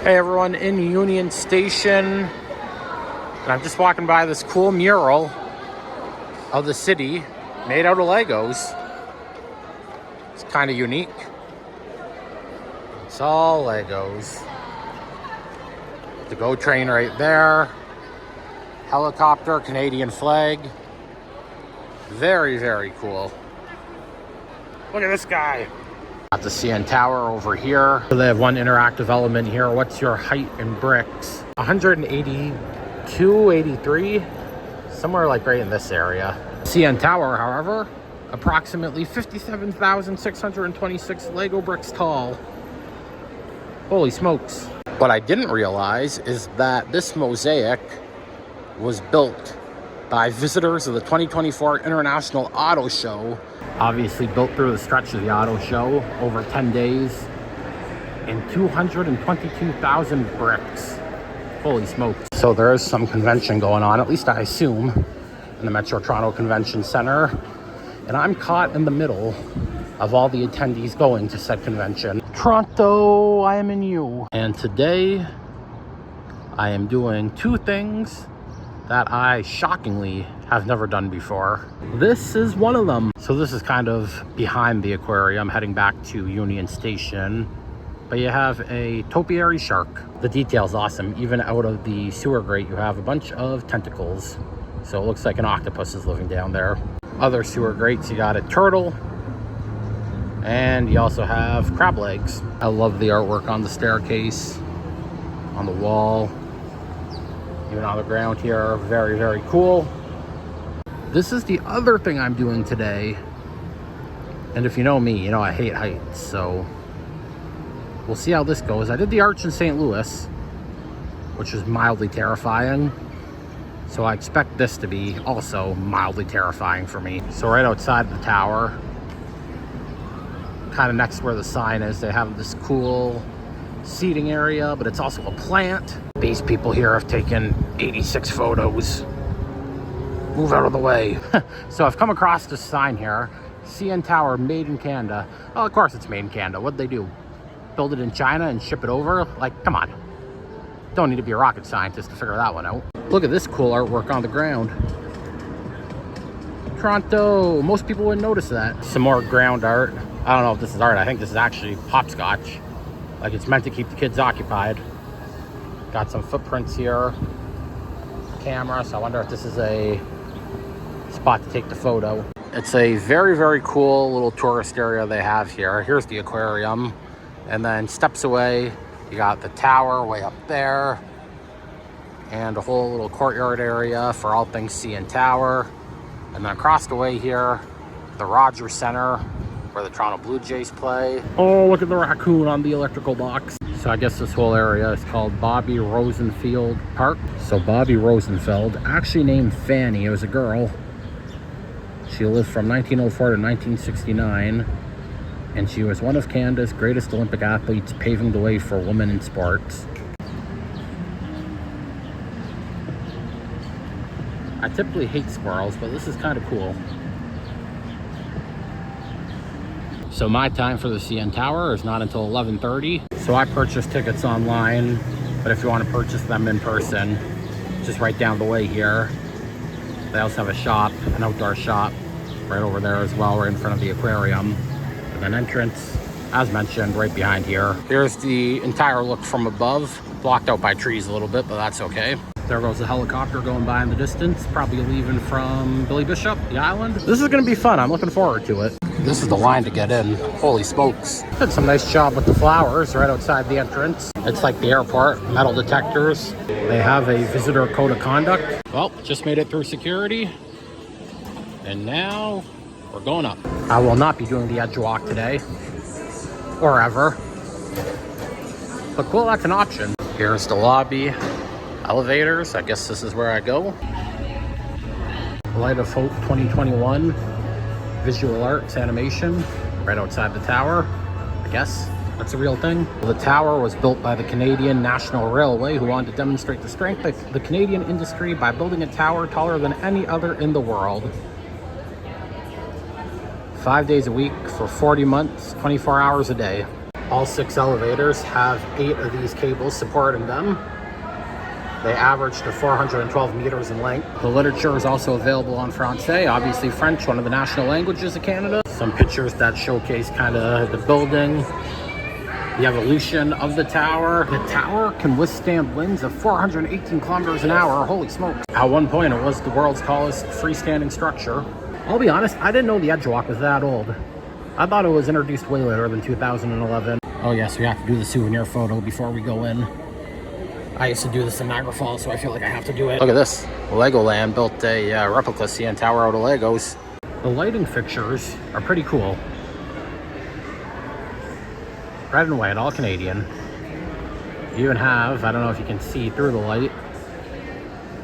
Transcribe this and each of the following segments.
Hey everyone, in Union Station, and I'm just walking by this cool mural of the city made out of Legos. It's kind of unique. It's all Legos. The GO train right there. Helicopter, Canadian flag. Very, very cool. Look at this guy. Got the CN Tower over here. So they have one interactive element here. What's your height in bricks? 182, 83, somewhere like right in this area. CN Tower, however, approximately 57,626 Lego bricks tall. Holy smokes. What I didn't realize is that this mosaic was built by visitors of the 2024 International Auto Show. Obviously built through the stretch of the auto show over 10 days and 222,000 bricks. Holy smokes. So there is some convention going on, at least I assume, in the Metro Toronto Convention Center. And I'm caught in the middle of all the attendees going to said convention. Toronto, I am in you. And today I am doing two things that I shockingly have never done before. This is one of them. So this is kind of behind the aquarium, heading back to Union Station. But you have a topiary shark. The detail's awesome. Even out of the sewer grate, you have a bunch of tentacles. So it looks like an octopus is living down there. Other sewer grates, you got a turtle. And you also have crab legs. I love the artwork on the staircase, on the wall, even on the ground here. Very, very cool. This is the other thing I'm doing today. And if you know me, you know I hate heights, so we'll see how this goes. I did the arch in St. Louis, which was mildly terrifying. So I expect this to be also mildly terrifying for me. So right outside the tower, kind of next to where the sign is, they have this cool seating area, but it's also a plant. These people here have taken 86 photos. Move out of the way. So I've come across this sign here, CN Tower, made in Canada. Oh, of course it's made in Canada. What'd they do? Build it in China and ship it over? Like, come on. Don't need to be a rocket scientist to figure that one out. Look at this cool artwork on the ground. Toronto. Most people wouldn't notice that. Some more ground art. I don't know if this is art. I think this is actually hopscotch. Like, it's meant to keep the kids occupied. Got some footprints here. Camera, so I wonder if this is a spot to take the photo. It's a very, very cool little tourist area they have here. Here's the aquarium. And then steps away, you got the tower way up there. And a whole little courtyard area for all things CN Tower. And then across the way here, the Rogers Center, where the Toronto Blue Jays play. Oh, look at the raccoon on the electrical box. So I guess this whole area is called Bobby Rosenfield Park. So Bobby Rosenfeld, actually named Fanny, it was a girl. She lived from 1904 to 1969. And she was one of Canada's greatest Olympic athletes, paving the way for women in sports. I typically hate squirrels, but this is kind of cool. So my time for the CN Tower is not until 11:30. So I purchased tickets online, but if you want to purchase them in person, just right down the way here. They also have a shop, an outdoor shop, right over there as well, right in front of the aquarium. And then entrance, as mentioned, right behind here. Here's the entire look from above, blocked out by trees a little bit, but that's okay. There goes the helicopter going by in the distance, probably leaving from Billy Bishop, the island. This is gonna be fun, I'm looking forward to it. This is the line to get in, holy smokes. Did some nice job with the flowers right outside the entrance. It's like the airport, metal detectors. They have a visitor code of conduct. Well, just made it through security. And now we're going up. I will not be doing the edge walk today, or ever. But cool, that's an option. Here's the lobby. Elevators, I guess this is where I go. Light of Hope 2021, visual arts animation, right outside the tower. I guess that's a real thing. The tower was built by the Canadian National Railway, who wanted to demonstrate the strength of the Canadian industry by building a tower taller than any other in the world. 5 days a week for 40 months, 24 hours a day. All 6 elevators have 8 of these cables supporting them. They average to 412 meters in length. The literature is also available on Francais, obviously French, one of the national languages of Canada. Some pictures that showcase kind of the building, the evolution of the tower. The tower can withstand winds of 418 kilometers an hour. Holy smokes. At one point, it was the world's tallest freestanding structure. I'll be honest, I didn't know the Edgewalk was that old. I thought it was introduced way later than 2011. Oh yes, we have to do the souvenir photo before we go in. I used to do this in Niagara Falls, so I feel like I have to do it. Look at this. Legoland built a replica CN Tower out of Legos. The lighting fixtures are pretty cool. Red and white, all Canadian. You even have, I don't know if you can see through the light,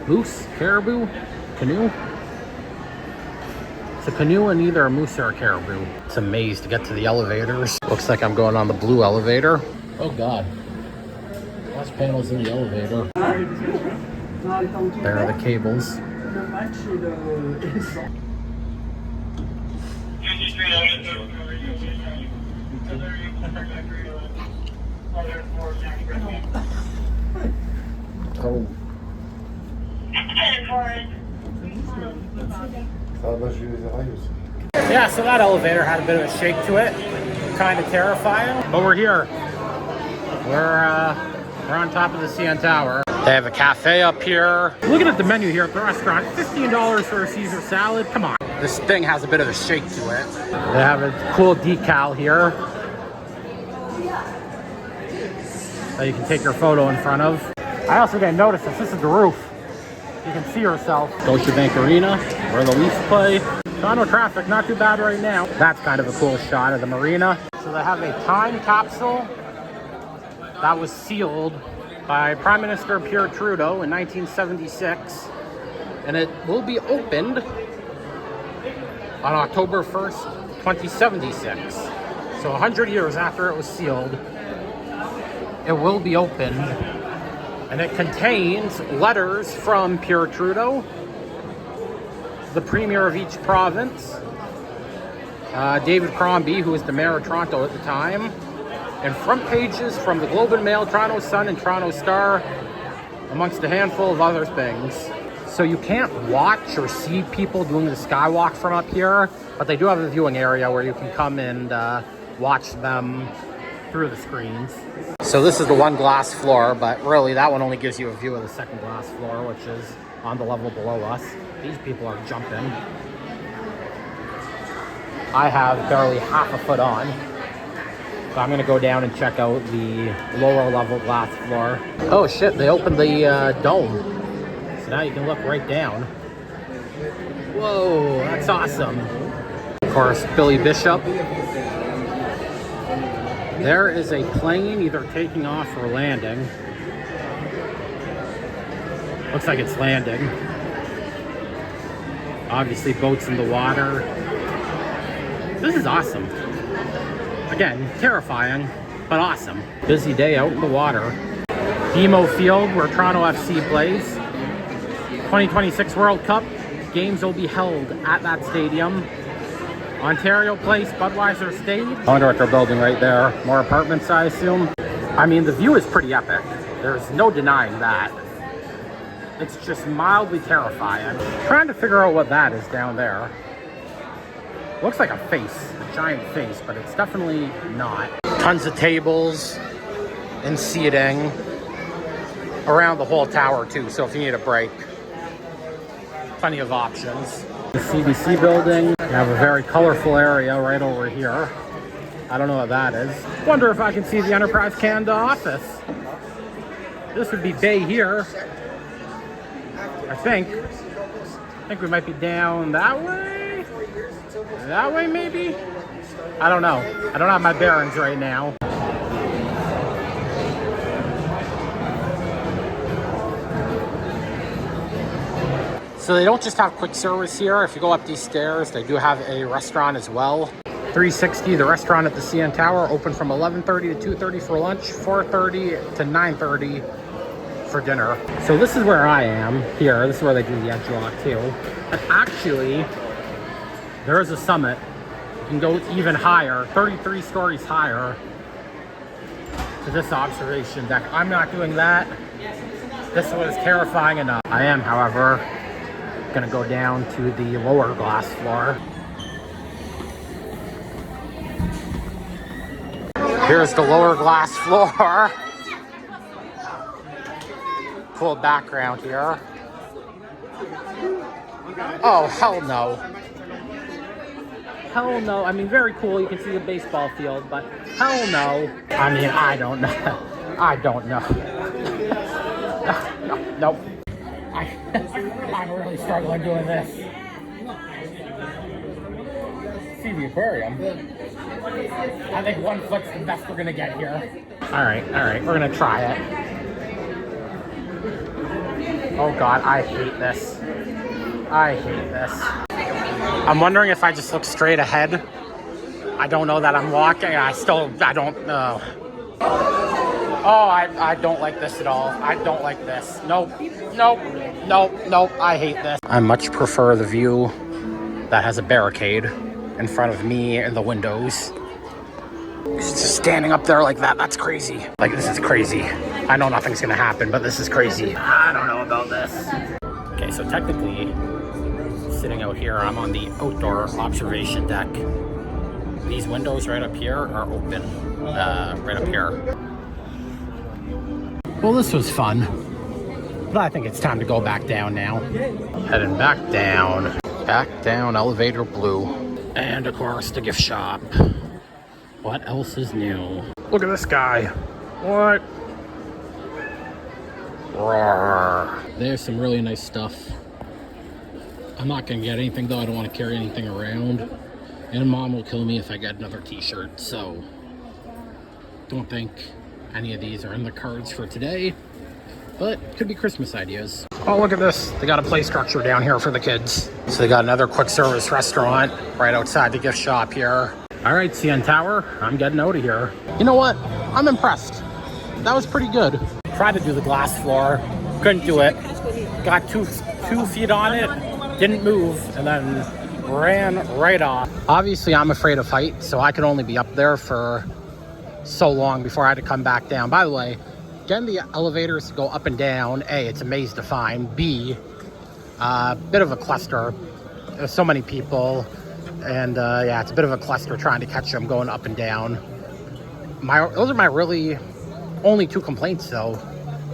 moose, caribou, canoe. It's a canoe and either a moose or a caribou. It's a maze to get to the elevators. Looks like I'm going on the blue elevator. Oh God. Glass panels in the elevator. There are the cables. Oh. Yeah, so that elevator had a bit of a shake to it. Kind of terrifying. But we're here. We're on top of the CN Tower. They have a cafe up here. Looking at the menu here at the restaurant, $15 for a Caesar salad. Come on. This thing has a bit of a shake to it. They have a cool decal here that you can take your photo in front of. I also didn't notice this is the roof. You can see yourself. Scotiabank Arena, where the Leafs play. Toronto traffic, not too bad right now. That's kind of a cool shot of the marina. So they have a time capsule that was sealed by Prime Minister Pierre Trudeau in 1976. And it will be opened on October 1st, 2076. So 100 years after it was sealed, it will be opened. And it contains letters from Pierre Trudeau, the premier of each province, David Crombie, who was the mayor of Toronto at the time, and front pages from the Globe and Mail, Toronto Sun, and Toronto Star, amongst a handful of other things. So you can't watch or see people doing the skywalk from up here, but they do have a viewing area where you can come and watch them through the screens. So this is the one glass floor, but really that one only gives you a view of the second glass floor, which is on the level below us. These people are jumping. I have barely half a foot on. So I'm gonna go down and check out the lower level glass floor. Oh shit, they opened the dome. So now you can look right down. Whoa, that's awesome. Of course, Billy Bishop. There is a plane either taking off or landing. Looks like it's landing. Obviously boats in the water. This is awesome. Again, terrifying, but awesome. Busy day out in the water. BMO Field, where Toronto FC plays. 2026 World Cup games will be held at that stadium. Ontario Place, Budweiser Stage. I wonder what they're building right there. More apartments, I assume. I mean, the view is pretty epic. There's no denying that. It's just mildly terrifying. Trying to figure out what that is down there. Looks like a face, a giant face, but it's definitely not. Tons of tables and seating around the whole tower too, so if you need a break, plenty of options. The CBC building, you have a very colorful area right over here. I don't know what that is. Wonder if I can see the Enterprise Canada office. This would be Bay here. I think we might be down that way? That way maybe? I don't know. I don't have my bearings right now. So they don't just have quick service here. If you go up these stairs, they do have a restaurant as well. 360, the restaurant at the CN Tower, open from 11:30 to 2:30 for lunch, 4:30 to 9:30 for dinner. So this is where I am here. This is where they do the Edgewalk too. And actually, there is a summit. You can go even higher, 33 stories higher, to this observation deck. I'm not doing that. This was terrifying enough. I am, however, gonna go down to the lower glass floor. Here's the lower glass floor. Cool background here. Oh, hell no. Hell no. I mean, very cool. You can see the baseball field, but hell no. I mean, I don't know. I don't know. Nope. I'm really struggling doing this. See the aquarium. I think 1 foot's the best we're gonna get here. All right, we're gonna try it. Oh God, I hate this. I hate this. I'm wondering if I just look straight ahead. I don't know that I'm walking. I don't know. Oh, I don't like this at all. I don't like this. Nope. I hate this. I much prefer the view that has a barricade in front of me and the windows. Just standing up there like that, that's crazy. Like, this is crazy. I know nothing's gonna happen, but this is crazy. I don't know about this. Okay, so technically, sitting out here, I'm on the outdoor observation deck. These windows right up here are open, right up here. Well, this was fun, but I think it's time to go back down now. Heading back down, elevator blue. And of course, the gift shop. What else is new? Look at this guy. What? Roar. There's some really nice stuff. I'm not gonna get anything though. I don't want to carry anything around. And Mom will kill me if I get another t-shirt. So don't think any of these are in the cards for today. But could be Christmas ideas. Oh, look at this. They got a play structure down here for the kids. So they got another quick service restaurant right outside the gift shop here. All right, CN Tower, I'm getting out of here. You know what? I'm impressed. That was pretty good. Tried to do the glass floor, couldn't do it. Got two feet on it, didn't move, and then ran right off. Obviously, I'm afraid of heights, so I could only be up there for so long before I had to come back down. By the way, getting the elevators to go up and down, A, it's a maze to find. B, bit of a cluster. There's so many people. And yeah, it's a bit of a cluster trying to catch them going up and down. Those are my really only 2 complaints though.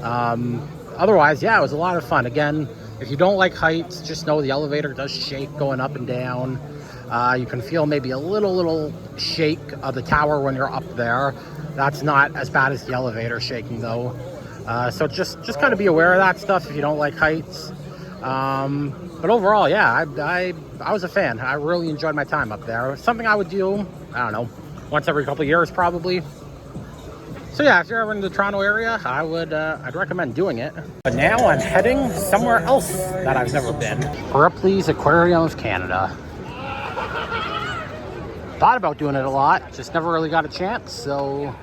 Otherwise, yeah, it was a lot of fun. Again, if you don't like heights, just know the elevator does shake going up and down. You can feel maybe a little shake of the tower when you're up there. That's not as bad as the elevator shaking though. So just kind of be aware of that stuff if you don't like heights. But overall, yeah, I was a fan. I really enjoyed my time up there. Something I would do, I don't know, once every couple of years probably. So yeah, if you're ever in the Toronto area, I'd recommend doing it. But now I'm heading somewhere else that I've never been. Ripley's Aquarium of Canada. Thought about doing it a lot, just never really got a chance. So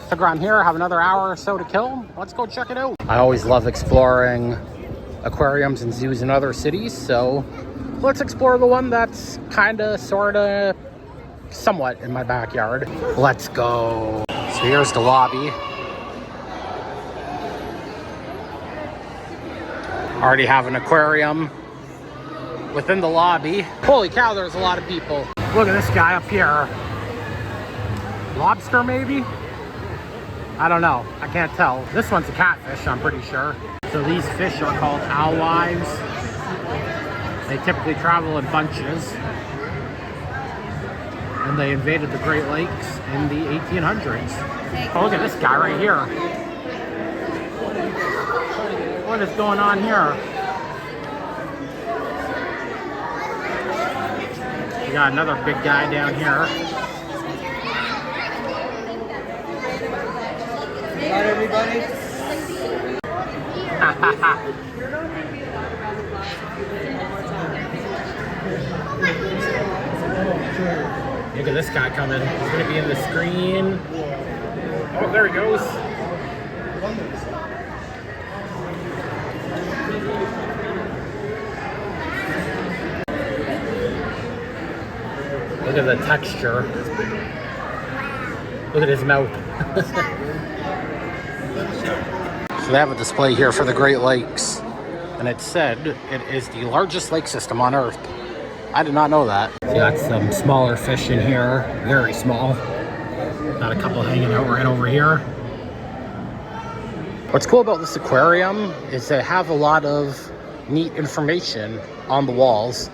figure I'm here, have another hour or so to kill. Let's go check it out. I always love exploring aquariums and zoos in other cities, so let's explore the one that's kinda, sorta, somewhat in my backyard. Let's go. So here's the lobby. Already have an aquarium within the lobby. Holy cow, there's a lot of people. Look at this guy up here. Lobster maybe? I don't know, I can't tell. This one's a catfish, I'm pretty sure. So these fish are called alewives. They typically travel in bunches. And they invaded the Great Lakes in the 1800s. Oh, look at this guy right here. What is going on here? We got another big guy down here. Hi, everybody. Look at this guy coming. He's going to be in the screen. Oh, there he goes. Look at the texture. Look at his mouth. So they have a display here for the Great Lakes, and it said it is the largest lake system on Earth. I did not know that. So got some smaller fish in here, very small. Got a couple hanging out right over here. What's cool about this aquarium is they have a lot of neat information on the walls.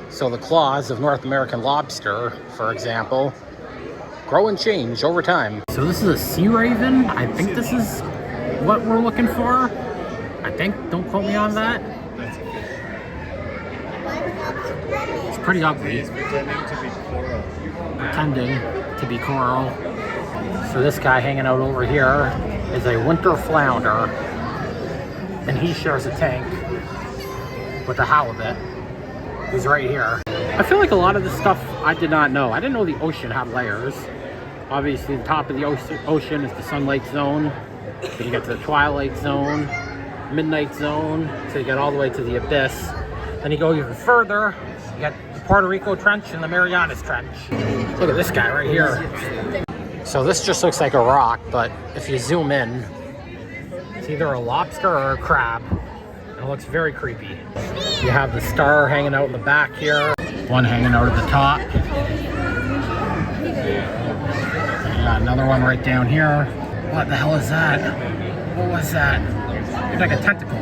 So the claws of North American lobster, for example, grow and change over time. So this is a sea raven. I think this is what we're looking for. I think, don't quote me on that. It's pretty ugly. He's pretending to be coral. Pretending to be coral. So this guy hanging out over here is a winter flounder, and he shares a tank with a halibut. He's right here. I feel like a lot of this stuff I did not know. I didn't know the ocean had layers. Obviously, the top of the ocean is the sunlight zone. Then you get to the twilight zone, midnight zone, so you get all the way to the abyss. Then you go even further, you get the Puerto Rico Trench and the Marianas Trench. Look at this guy right here. So this just looks like a rock, but if you zoom in, it's either a lobster or a crab. And it looks very creepy. You have the star hanging out in the back here, one hanging out at the top. You got another one right down here. What the hell is that? What was that? It's like a tentacle.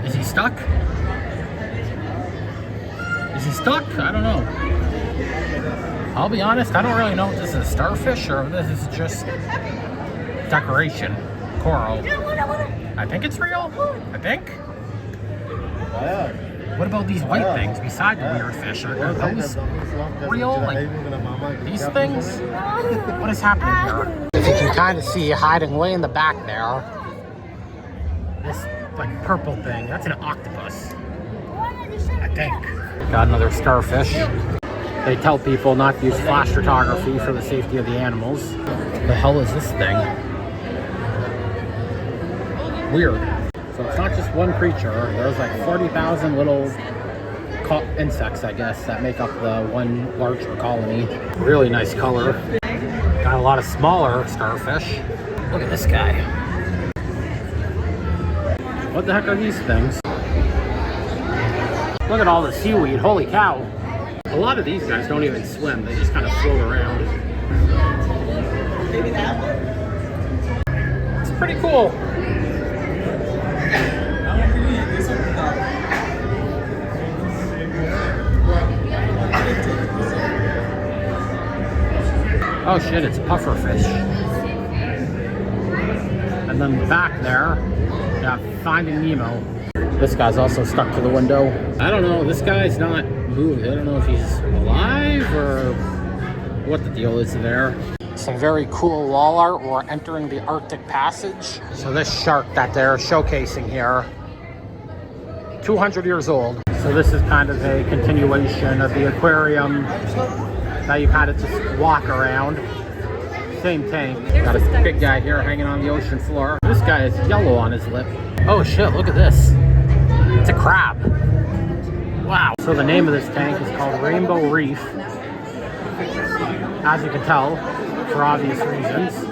Is he stuck? Is he stuck? I don't know. I'll be honest, I don't really know if this is a starfish or if this is just decoration. Coral. I think it's real. I think. What about these white things beside the weird fish? Are those real? Like these things? What is happening here? If you can kind of see hiding way in the back there, this like purple thing, that's an octopus. I think. Got another starfish. They tell people not to use flash photography for the safety of the animals. The hell is this thing? Weird. So it's not just one creature. There's like 40,000 little insects, I guess, that make up the one larger colony. Really nice color. Got a lot of smaller starfish. Look at this guy. What the heck are these things? Look at all the seaweed. Holy cow. A lot of these guys don't even swim. They just kind of float around. Maybe that one? It's pretty cool. Oh shit, it's a puffer fish. And then back there, you have Finding Nemo. This guy's also stuck to the window. I don't know, this guy's not moving. I don't know if he's alive or what the deal is there. Some very cool wall art. We're entering the Arctic Passage. So this shark that they're showcasing here, 200 years old. So this is kind of a continuation of the aquarium that you kind of just walk around. Same tank. Got a big guy here hanging on the ocean floor. This guy has yellow on his lip. Oh shit, look at this. It's a crab. Wow. So the name of this tank is called Rainbow Reef. As you can tell, for obvious reasons.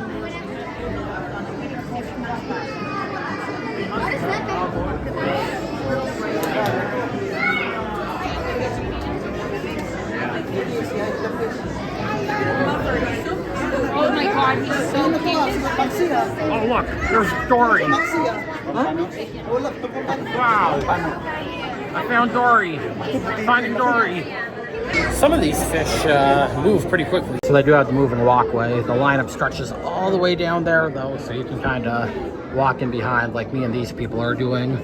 Oh my god, he's so cute. Oh look, there's Dory. Wow. I found Dory. Finding Dory. Some of these fish move pretty quickly. So they do have to move in a walkway. The lineup stretches all the way down there though, so you can kind of walk in behind like me and these people are doing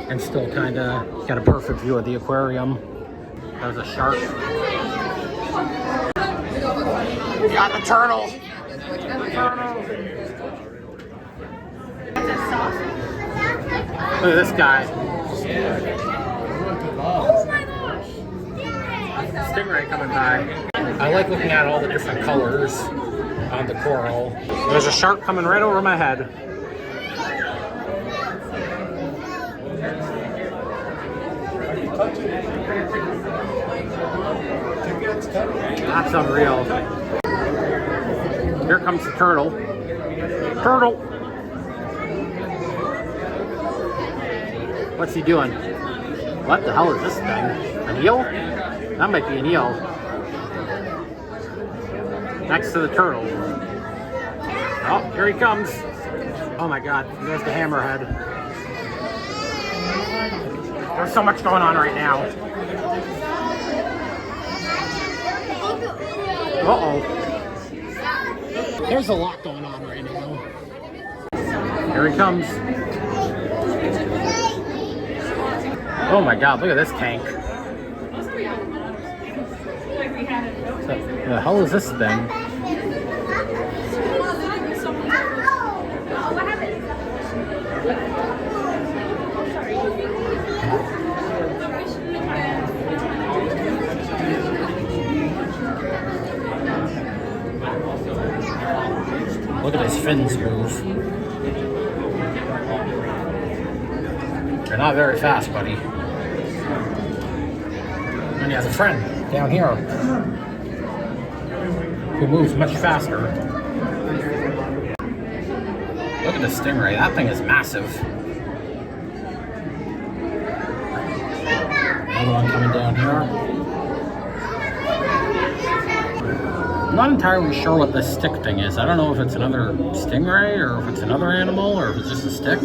and still kind of get a perfect view of the aquarium. There's a shark. We got the turtle. Look at this guy. Stingray coming by. I like looking at all the different colors on the coral. There's a shark coming right over my head. That's unreal. Here comes the turtle. Turtle. What's he doing? What the hell is this thing? An eel? That might be an eel. Next to the turtle. Oh, here he comes. Oh my god, there's the hammerhead. There's so much going on right now. Uh-oh. There's a lot going on right now. Here he comes. Oh my god, look at this tank. What the hell is this thing? Look at his fins move. They're not very fast, buddy. And he has a friend down here who moves much faster. Look at the stingray. That thing is massive. Another one coming down here. I'm not entirely sure what this stick thing is. I don't know if it's another stingray or if it's another animal or if it's just a stick.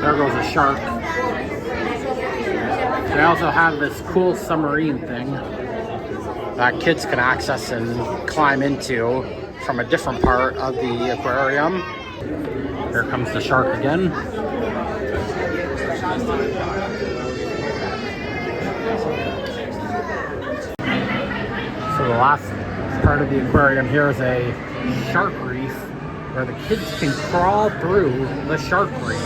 There goes a shark. They also have this cool submarine thing that kids can access and climb into from a different part of the aquarium. Here comes the shark again. So the last part of the aquarium here is a shark reef where the kids can crawl through the shark reef.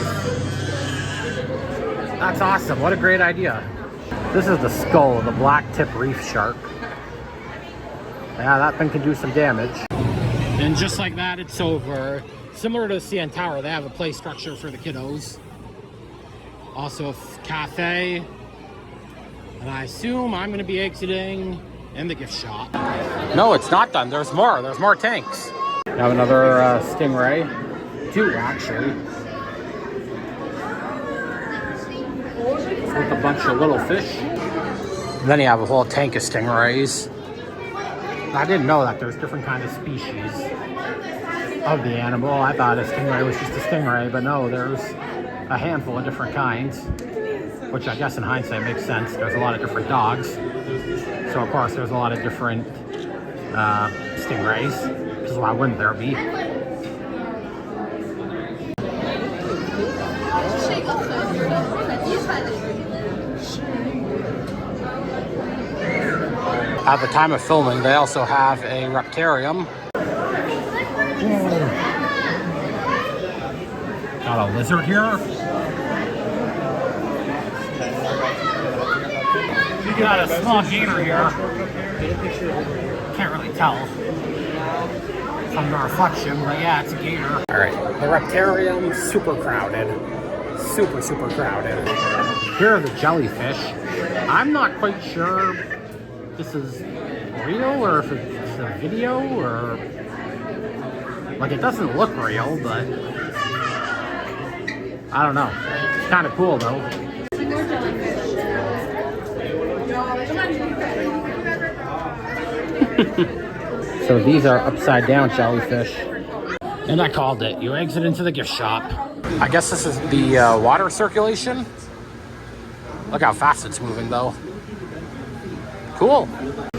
That's awesome. What a great idea. This is the skull of the black tip reef shark. Yeah, that thing can do some damage. And just like that, it's over. Similar to the CN Tower, they have a play structure for the kiddos. Also a cafe. And I assume I'm going to be exiting in the gift shop. No, it's not done. There's more. There's more tanks. We have another stingray. Two, actually. With a bunch of little fish. And then you have a whole tank of stingrays. I didn't know that there's different kind of species of the animal. I thought a stingray was just a stingray, but no, there's a handful of different kinds, which I guess in hindsight makes sense. There's a lot of different dogs. So of course there's a lot of different stingrays, which is why wouldn't there be? At the time of filming, they also have a reptarium. Got a lizard here. You got a small gator here. Can't really tell from the reflection, but yeah, it's a gator. All right, the reptarium, super crowded. Super, super crowded. Here are the jellyfish. I'm not quite sure this is real or if it's a video or like it doesn't look real, but I don't know. It's kind of cool though. So these are upside down jellyfish. And I called it. You exit into the gift shop. I guess this is the water circulation. Look how fast it's moving though. Cool.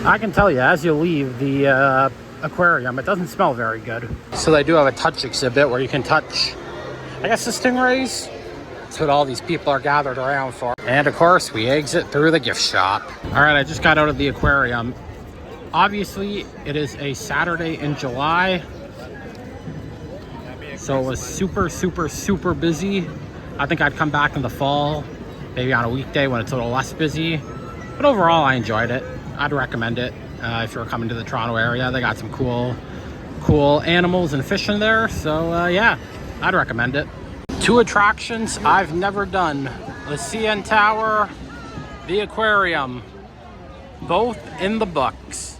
I can tell you, as you leave the aquarium, it doesn't smell very good. So they do have a touch exhibit where you can touch, I guess, the stingrays. That's what all these people are gathered around for. And of course, we exit through the gift shop. All right, I just got out of the aquarium. Obviously, it is a Saturday in July. So it was super, super, super busy. I think I'd come back in the fall, maybe on a weekday when it's a little less busy. But overall, I enjoyed it. I'd recommend it if you're coming to the Toronto area. They got some cool animals and fish in there. So yeah, I'd recommend it. 2 attractions I've never done. The CN Tower, the aquarium, both in the books.